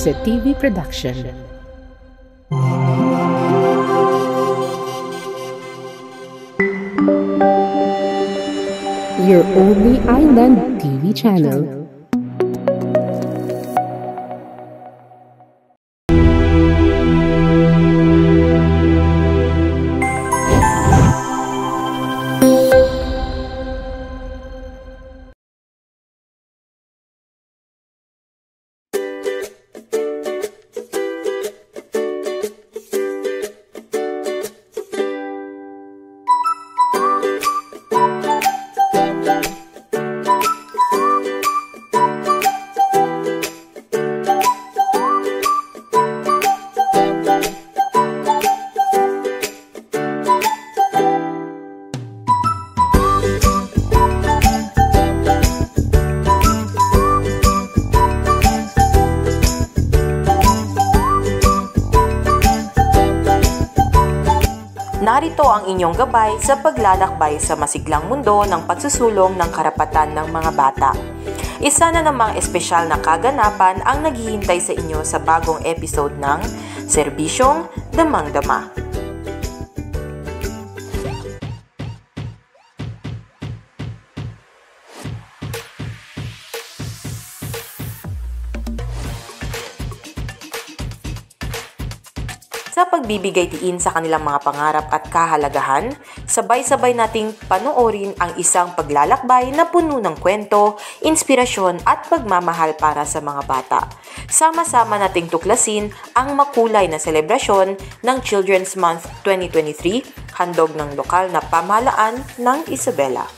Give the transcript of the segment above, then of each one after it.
Jose TV Production. Your only island TV channel. Narito ang inyong gabay sa paglalakbay sa masiglang mundo ng pagsusulong ng karapatan ng mga bata. Isa na namang espesyal na kaganapan ang naghihintay sa inyo sa bagong episode ng Serbisyong Damang-Dama. Sa pagbibigay diin sa kanilang mga pangarap at kahalagahan, sabay-sabay nating panoorin ang isang paglalakbay na puno ng kwento, inspirasyon at pagmamahal para sa mga bata. Sama-sama nating tuklasin ang makulay na selebrasyon ng Children's Month 2023, handog ng lokal na pamahalaan ng Isabela.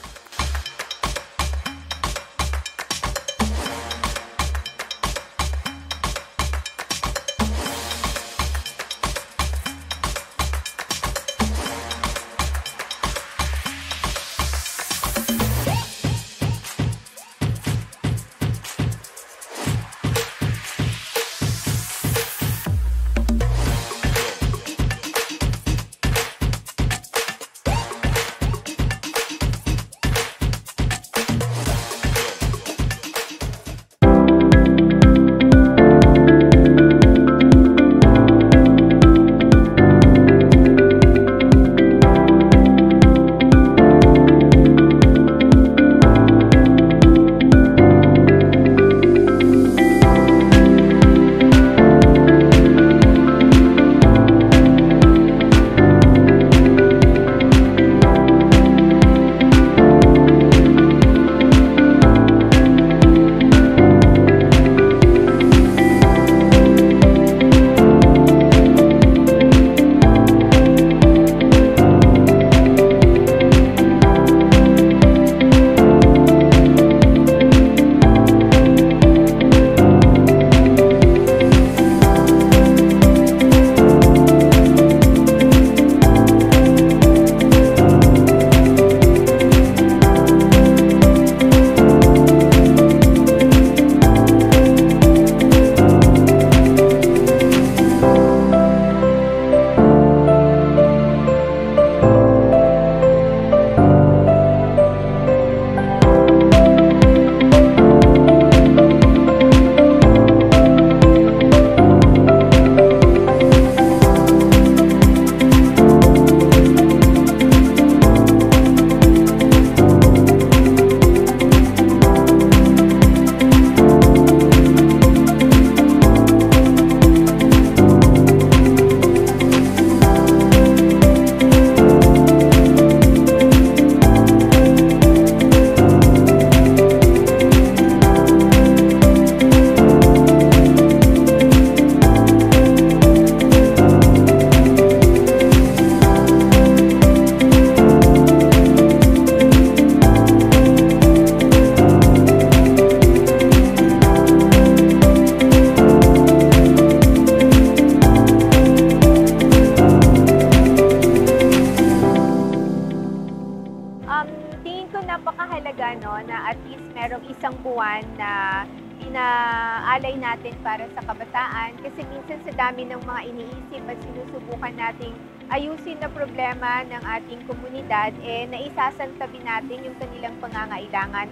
Napakahalaga na at least merong isang buwan na inaalay natin para sa kabataan kasi minsan sa dami ng mga iniisip at sinusubukan nating ayusin na problema ng ating komunidad, naisasantabi natin yung kanilang pangangailangan.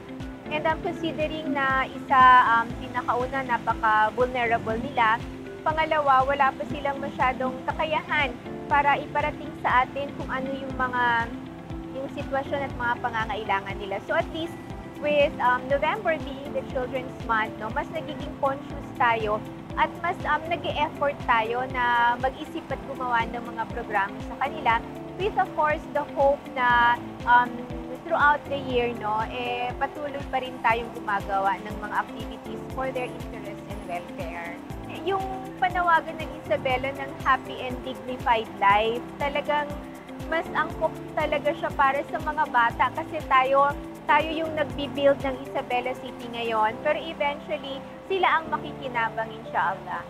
And considering na pinakauna, napaka-vulnerable nila. Pangalawa, wala pa silang masyadong kakayahan para iparating sa atin kung ano yung sitwasyon at mga pangangailangan nila. So at least with November being the Children's Month, no, mas nagiging conscious tayo at mas nag-e-effort tayo na mag-isip at gumawa ng mga programa sa kanila with of course the hope na throughout the year, no, patuloy pa rin tayong gumagawa ng mga activities for their interest and welfare. Yung panawagan ng Isabela ng happy and dignified life, talagang mas angkop talaga siya para sa mga bata kasi tayo yung nagbi-build ng Isabela City ngayon, pero eventually sila ang makikinabang inshallah.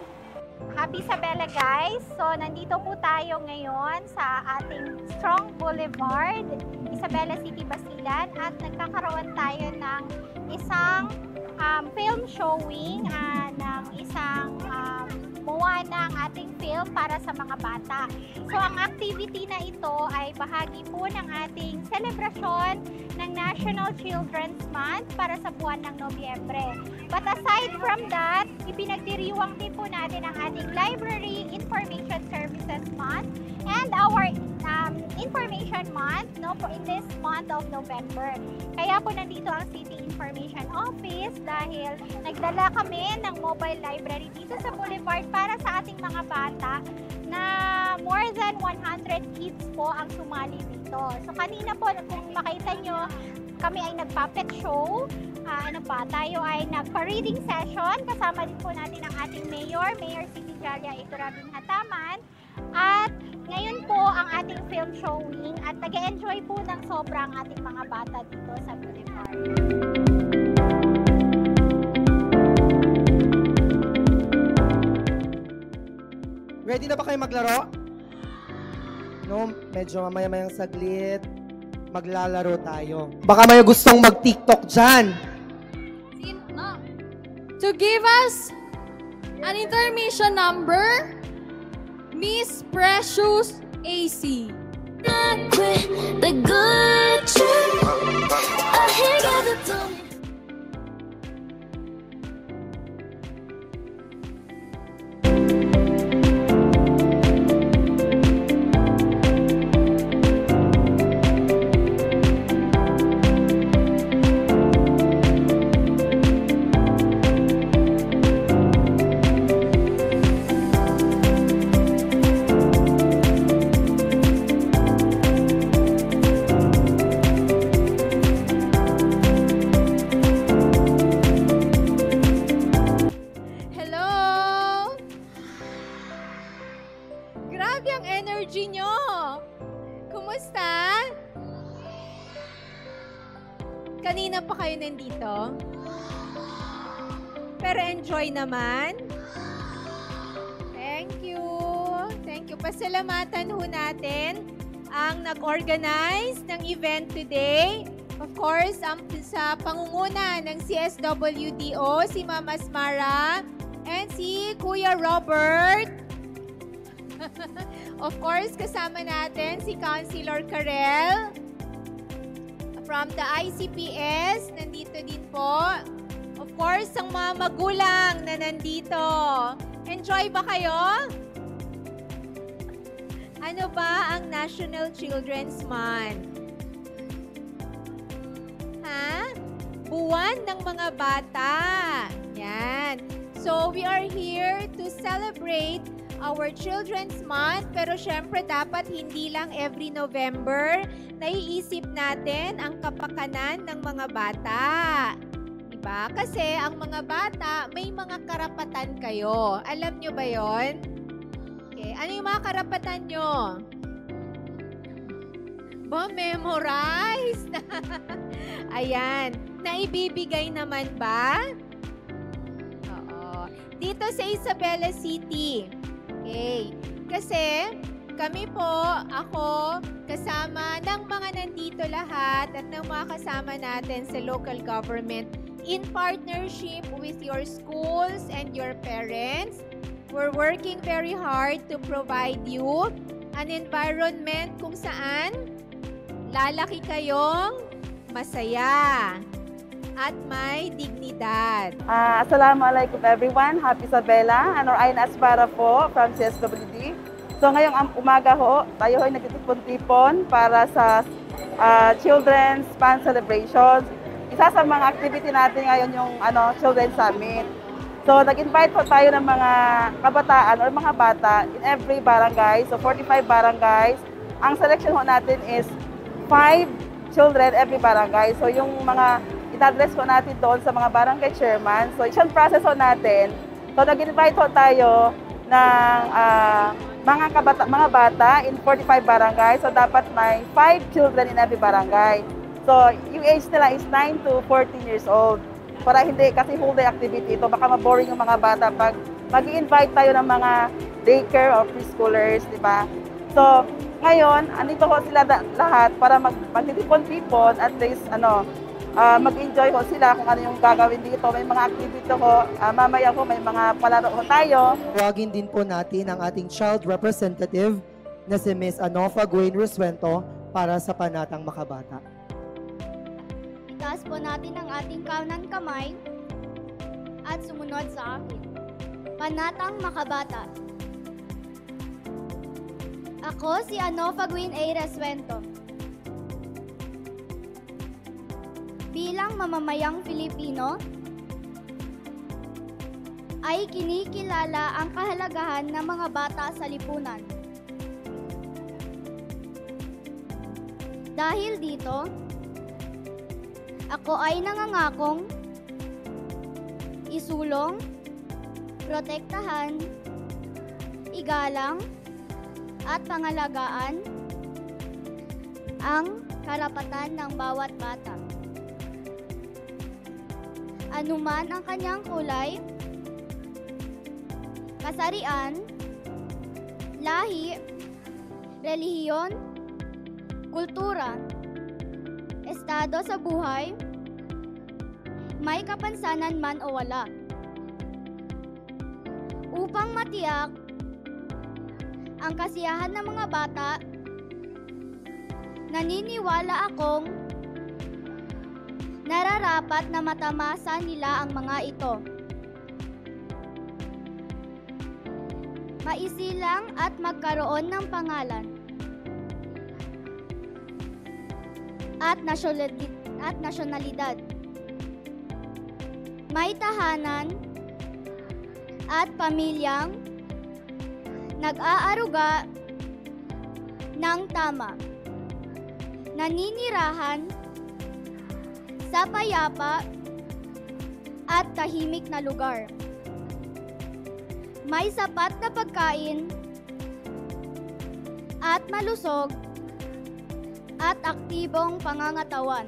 Happy Isabela guys! So nandito po tayo ngayon sa ating Strong Boulevard, Isabela City, Basilan, at nagkakaroon tayo ng isang film showing ng isang MOA ng ating film para sa mga bata. So ang activity na ito ay bahagi po ng ating selebrasyon ng National Children's Month para sa buwan ng Nobyembre. But aside from that, ipinagdiriwang din po natin ang ating Library Information Services Month and our Information Month, no, in this month of November. Kaya po nandito ang City Information Office dahil nagdala kami ng mobile library dito sa Boulevard para sa ating mga bata na more than 100 kids po ang sumali dito. So kanina po, kung makita nyo, kami ay nagpa-pet show. Tayo ay nagpa-reading session. Kasama din po natin ang ating Mayor City Jalia Iturabin Hataman. At ngayon po ang ating film showing at nag-enjoy po ng sobrang ating mga bata dito sa Boulevard. Ready na ba kayo maglaro? No, medyo mamaya-mayang saglit. Maglalaro tayo. Baka may gustong mag-TikTok dyan. To give us an intermission number, Miss Precious AC. The good trip. I hear the tone. Kanina pa kayo nandito? Pero enjoy naman? Thank you. Thank you. Pasalamatan ho natin ang nag-organize ng event today. Of course, sa pangunguna ng CSWDO, si Mama Asmara and si Kuya Robert. Of course, kasama natin si Councilor Karel. From the ICPS, nandito din po. Of course, ang mga magulang na nandito. Enjoy ba kayo? Ano ba ang National Children's Month? Ha? Buwan ng mga bata. Yan. So, we are here to celebrate our Children's Month, pero syempre dapat hindi lang every November naiisip natin ang kapakanan ng mga bata. Diba? Kasi ang mga bata, may mga karapatan kayo. Alam nyo ba yon? Okay. Ano yung mga karapatan nyo? Memorize! Ayan. Naibibigay naman ba? Oo. Dito sa Isabela City. Okay. Kasi kami po, ako, kasama ng mga nandito lahat at ng mga kasama natin sa local government in partnership with your schools and your parents. We're working very hard to provide you an environment kung saan lalaki kayong masaya at may dignidad. Assalamualaikum everyone. Happy Isabela. Ano ay Aspara po from CSWD. So ngayong umaga ho, tayo ay nagtitipon-tipon para sa Children's Month celebrations. Isa sa mga activity natin ngayon yung Children's Summit. So nag-invite po tayo ng mga kabataan or mga bata in every barangay. So 45 barangays. Ang selection ho natin is 5 children every barangay. So yung mga in-address ko natin doon sa mga barangay chairman. So isang process ho natin. So nag-invite ho tayo ng mga bata in 45 barangay. So dapat may 5 children in every barangay. So yung age nila is 9 to 14 years old. Para hindi, kasi whole day activity ito, baka maboring yung mga bata pag mag-invite tayo ng mga daycare or preschoolers, di ba? So, ngayon, andito ko sila lahat para magtitipon-tipon, at least, mag-enjoy ko sila kung ano yung gagawin dito. May mga activity ko, mamaya ko may mga palaro ko tayo. Tawagin din po natin ang ating child representative na si Miss Anofa Gwen Resuento para sa Panatang Makabata. Itaas po natin ang ating kanang kamay at sumunod sa akin. Panatang Makabata. Ako si Anofa Gwen A. Resuento. Bilang mamamayang Pilipino, ay kinikilala ang kahalagahan ng mga bata sa lipunan. Dahil dito, ako ay nangangakong isulong, protektahan, igalang, at pangalagaan ang karapatan ng bawat bata. Anuman ang kanyang kulay, kasarian, lahi, relihiyon, kultura, estado sa buhay, may kapansanan man o wala. Upang matiyak ang kasiyahan ng mga bata, naniniwala akong nararapat na matamasa nila ang mga ito. Maisilang at magkaroon ng pangalan at nasyonalidad. May tahanan at pamilyang nag-aaruga ng tama, naninirahan sa payapa at tahimik na lugar. May sapat na pagkain at malusog at aktibong pangangatawan.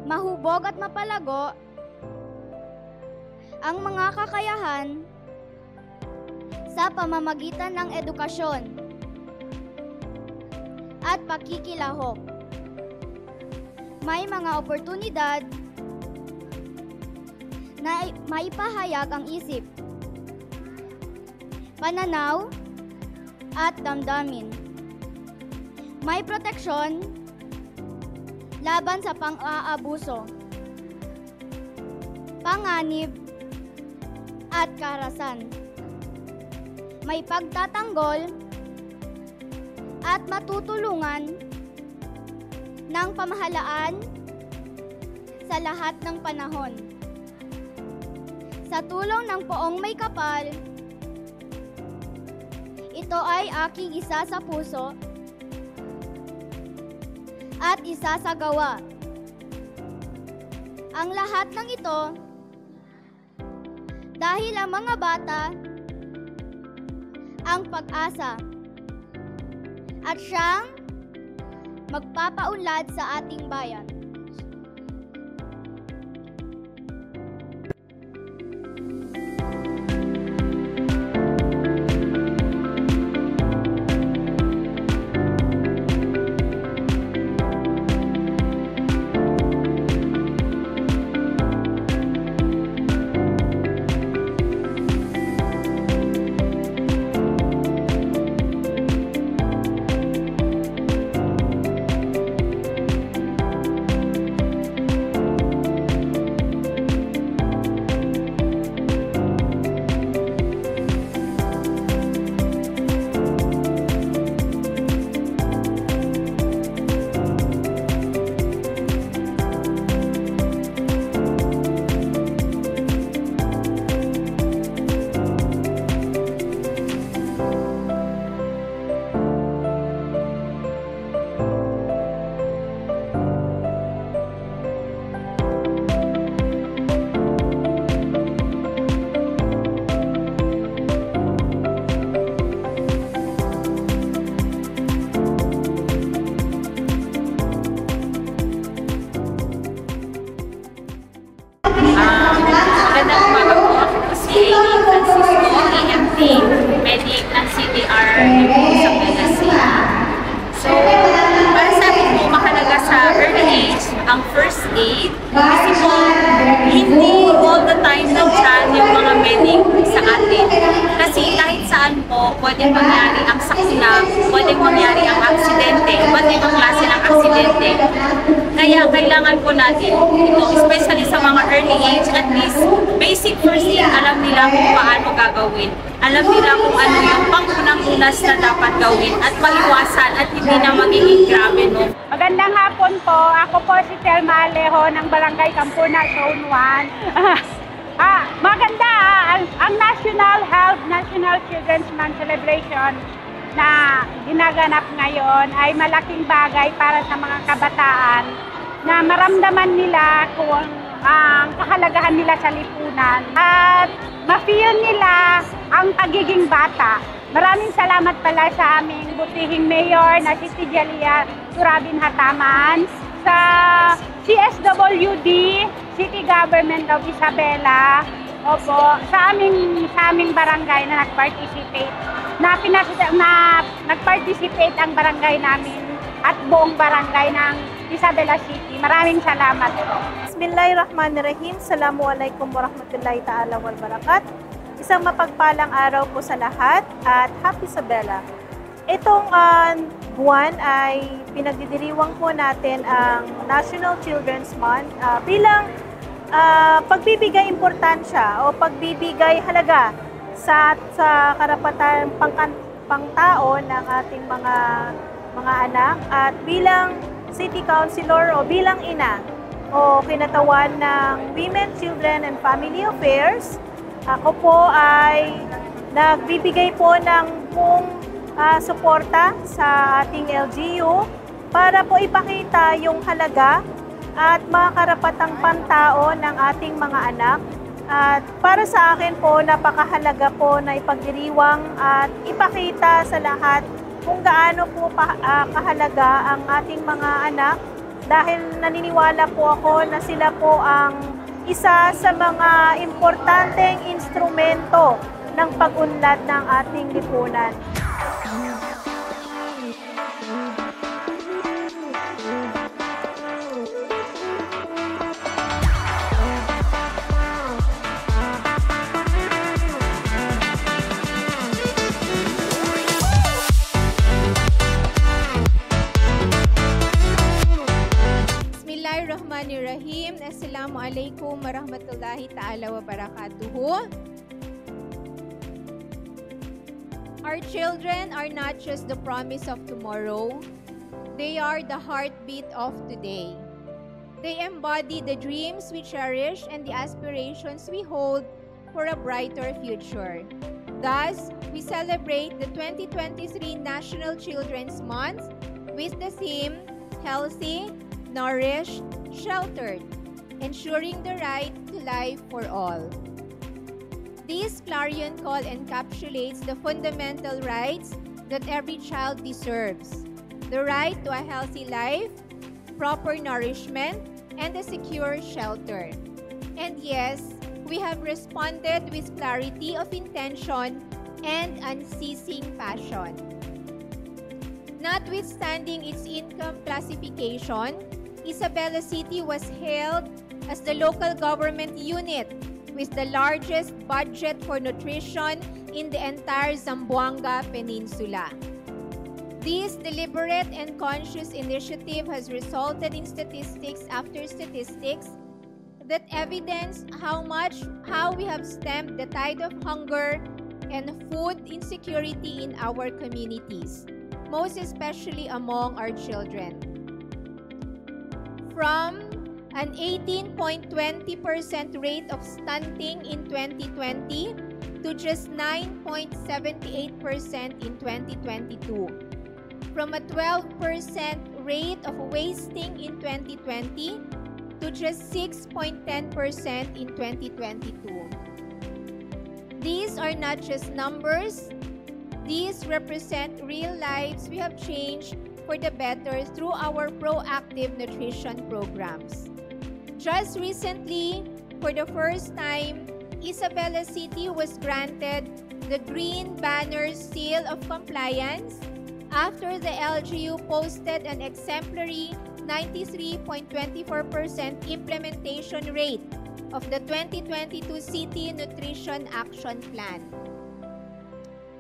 Mahubog at mapalago ang mga kakayahan sa pamamagitan ng edukasyon at pakikilahok. May mga oportunidad na maipahayag ang isip, pananaw, at damdamin. May proteksyon laban sa pang-aabuso, panganib, at karahasan. May pagtatanggol at matutulungan ng pamahalaan sa lahat ng panahon. Sa tulong ng Poong May Kapal, ito ay aking isa sa puso at isa sa gawa. Ang lahat ng ito dahil ang mga bata ang pag-asa at siyang magpapaunlad sa ating bayan. pwedeng mangyari ang sakuna, pwedeng mangyari ang aksidente, iba't ibang klase ng aksidente. Kaya kailangan po natin ito, especially sa mga early age, at least basic first aid, alam nila kung paano gagawin. Alam nila kung ano yung pangunang-unas na dapat gawin at maiwasan at hindi na magiging grabe, no? Magandang hapon po. Ako po si Telma Alejo ng Barangay Campuna, Zone 1. Maganda ang National Children's Month celebration na ginaganap ngayon ay malaking bagay para sa mga kabataan na maramdaman nila kung ang kahalagaan nila sa lipunan at ma-feel nila ang pagiging bata. Maraming salamat pala sa aming butihing mayor na si Jalia Turabin Hataman, sa CSWD, City Government of Isabela, opo, sa aming barangay na nag-participate. Nag-participate ang barangay namin at buong barangay ng Isabela City. Maraming salamat po. Bismillahirrahmanirrahim. Assalamualaikum warahmatullahi ta'ala wal barakat. Isang mapagpalang araw po sa lahat at Happy Isabela. Itong buwan ay pinagdidiriwang po natin ang National Children's Month bilang pagbibigay importansya o pagbibigay halaga sa karapatan pangtao ng ating mga anak at bilang City Councilor o bilang ina o kinatawan ng Women, Children and Family Affairs, ako po ay nagbibigay po ng buong suporta sa ating LGU para po ipakita yung halaga at mga karapatang pantao ng ating mga anak. At para sa akin po, napakahalaga po na ipagdiriwang at ipakita sa lahat kung gaano po kahalaga ang ating mga anak dahil naniniwala po ako na sila po ang isa sa mga importanteng instrumento ng pag-unlad ng ating lipunan. Bismillahirrahmanirrahim. Assalamualaikum warahmatullahi ta'ala wabarakatuh. Our children are not just the promise of tomorrow. They are the heartbeat of today. They embody the dreams we cherish and the aspirations we hold for a brighter future. Thus, we celebrate the 2023 National Children's Month with the theme Healthy, Nourished, Sheltered, ensuring the right to life for all. This clarion call encapsulates the fundamental rights that every child deserves: the right to a healthy life, proper nourishment, and a secure shelter. And yes, we have responded with clarity of intention and unceasing passion. Notwithstanding its income classification, Isabela City was hailed as the local government unit with the largest budget for nutrition in the entire Zamboanga Peninsula. This deliberate and conscious initiative has resulted in statistics after statistics that evidence how we have stemmed the tide of hunger and food insecurity in our communities, most especially among our children. From an 18.20% rate of stunting in 2020 to just 9.78% in 2022. From a 12% rate of wasting in 2020 to just 6.10% in 2022. These are not just numbers. These represent real lives we have changed for the better through our proactive nutrition programs. Just recently, for the first time, Isabela City was granted the Green Banner Seal of Compliance after the LGU posted an exemplary 93.24% implementation rate of the 2022 City Nutrition Action Plan.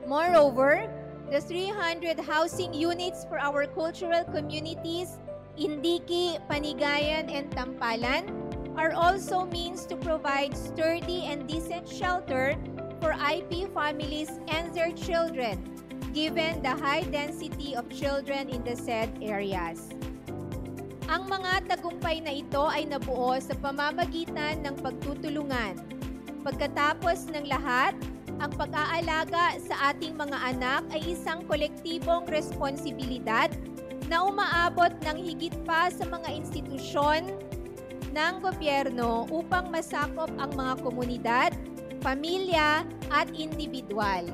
Moreover, the 300 housing units for our cultural communities in Diki, Panigayan, and Tampalan are also means to provide sturdy and decent shelter for IP families and their children, given the high density of children in the said areas. Ang mga tagumpay na ito ay nabuo sa pamamagitan ng pagtutulungan. Pagkatapos ng lahat, ang pag-aalaga sa ating mga anak ay isang kolektibong responsibilidad na umaabot ng higit pa sa mga institusyon ng gobyerno upang masakop ang mga komunidad, pamilya at individual.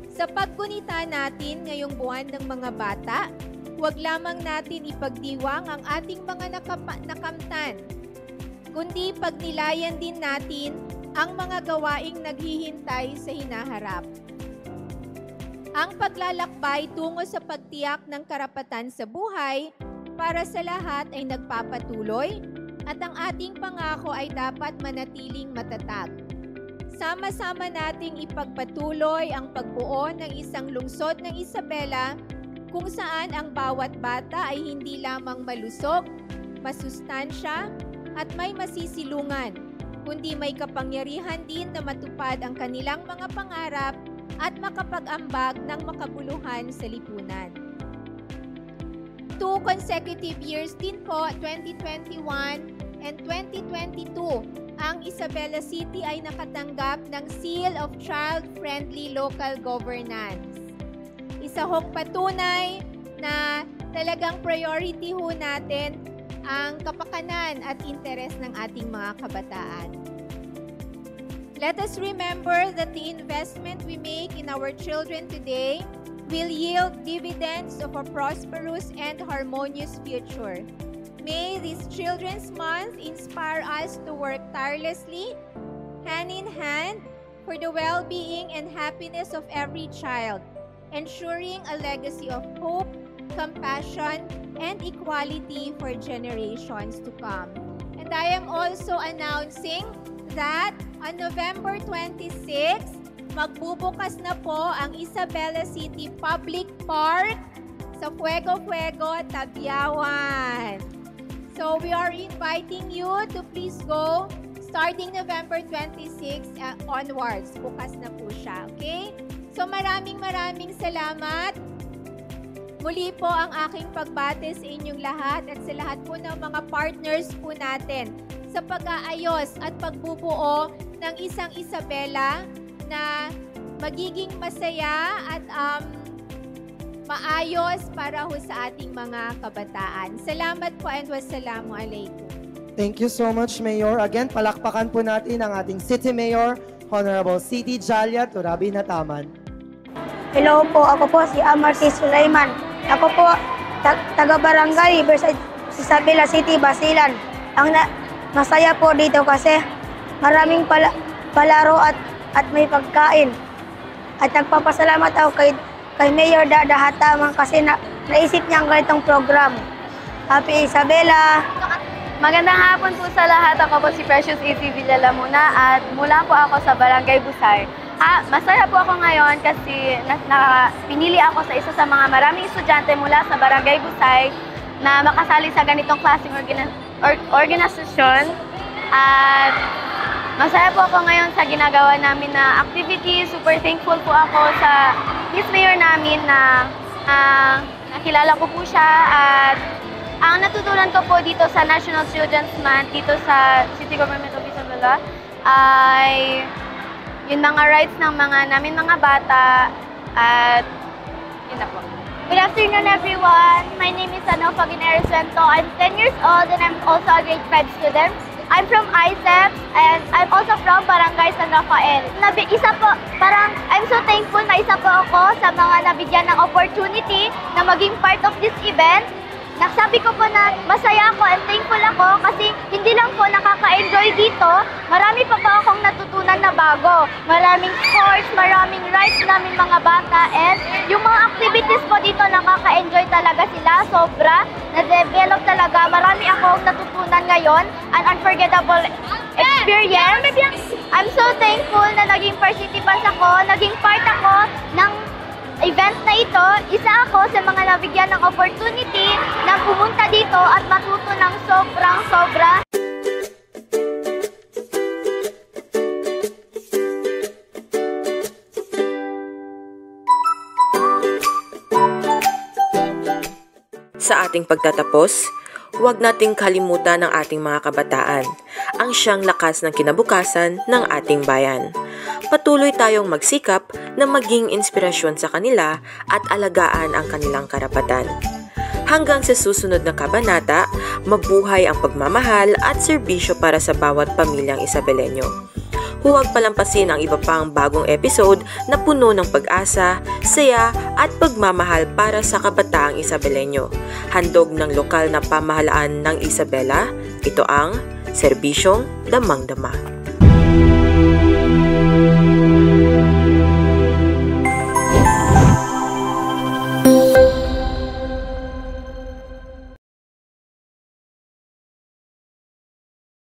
Sa paggunita natin ngayong buwan ng mga bata, huwag lamang natin ipagdiwang ang ating mga nakamtan, kundi pagnilayan din natin ang mga gawaing naghihintay sa hinaharap. Ang paglalakbay tungo sa pagtiyak ng karapatan sa buhay para sa lahat ay nagpapatuloy at ang ating pangako ay dapat manatiling matatag. Sama-sama nating ipagpatuloy ang pagbuo ng isang lungsod ng Isabela kung saan ang bawat bata ay hindi lamang malusog, masustansya at may masisilungan, kundi may kapangyarihan din na matupad ang kanilang mga pangarap at makapag-ambag ng makabuluhan sa lipunan. 2 consecutive years din po, 2021 and 2022, ang Isabela City ay nakatanggap ng Seal of Child-Friendly Local Governance. Isa hong patunay na talagang priority ho natin ang kapakanan at interes ng ating mga kabataan. Let us remember that the investment we make in our children today will yield dividends of a prosperous and harmonious future. May this Children's Month inspire us to work tirelessly, hand in hand, for the well-being and happiness of every child, ensuring a legacy of hope, compassion, and equality for generations to come. And I am also announcing that on November 26, magbubukas na po ang Isabela City Public Park sa Fuego Fuego, Tabiawan. So we are inviting you to please go starting November 26 onwards. Bukas na po siya, okay? So maraming salamat. Muli po ang aking pagbate sa inyong lahat at sa lahat po ng mga partners po natin sa pag-aayos at pagbubuo ng isang Isabela na magiging masaya at maayos para ho sa ating mga kabataan. Salamat po and wassalamu alaikum. Thank you so much, Mayor. Again, palakpakan po natin ang ating City Mayor, Honorable Siti Jalia Turabi Nataman. Hello po, ako po si Amarty Sulaiman. Ako po, taga-barangay Riverside, Isabela City, Basilan. Masaya po dito kasi maraming palaro at may pagkain. At nagpapasalamat ako kay Mayor Dada Hataman kasi naisip niya ang ganitong program. Happy Isabela! Magandang hapon po sa lahat. Ako po si Precious A.C. Villalamuna at mula po ako sa Barangay Busay. Masaya po ako ngayon kasi pinili ako sa isa sa mga maraming estudyante mula sa Barangay Busay na makasali sa ganitong klaseng organisasyon. At masaya po ako ngayon sa ginagawa namin na activity. Super thankful po ako sa Miss Mayor namin na nakilala ko po siya. At ang natutunan ko po dito sa National Children's Month dito sa City Government of Isabela ay yung mga rights ng namin mga bata at yun na po. Good afternoon everyone. My name is Anofa Guinero Suento. I'm 10 years old and I'm also a grade 5 student. I'm from ISEPS and I'm also from Barangay San Rafael. I'm so thankful na isa po ako sa mga nabigyan ng opportunity na maging part of this event. Nasabi ko po na masaya ako and thankful ako kasi hindi lang po nakaka-enjoy dito, marami pa po akong natutunan na bago. Maraming sports, maraming rights namin mga bata and yung mga activities po dito nakaka-enjoy talaga sila, sobra. Na-develop talaga, marami akong natutunan ngayon, an unforgettable experience. I'm so thankful na naging participants ako, naging part ako isa ako sa mga nabigyan ng opportunity na pumunta dito at matuto ng sobrang-sobra. Sa ating pagtatapos, huwag nating kalimutan ang ating mga kabataan, ang siyang lakas ng kinabukasan ng ating bayan. Patuloy tayong magsikap na maging inspirasyon sa kanila at alagaan ang kanilang karapatan. Hanggang sa susunod na kabanata, mabuhay ang pagmamahal at serbisyo para sa bawat pamilyang Isabelenyo. Huwag palampasin ang iba pang bagong episode na puno ng pag-asa, saya at pagmamahal para sa kabataang Isabelenyo. Handog ng lokal na pamahalaan ng Isabela, ito ang Serbisyong Damang-Dama.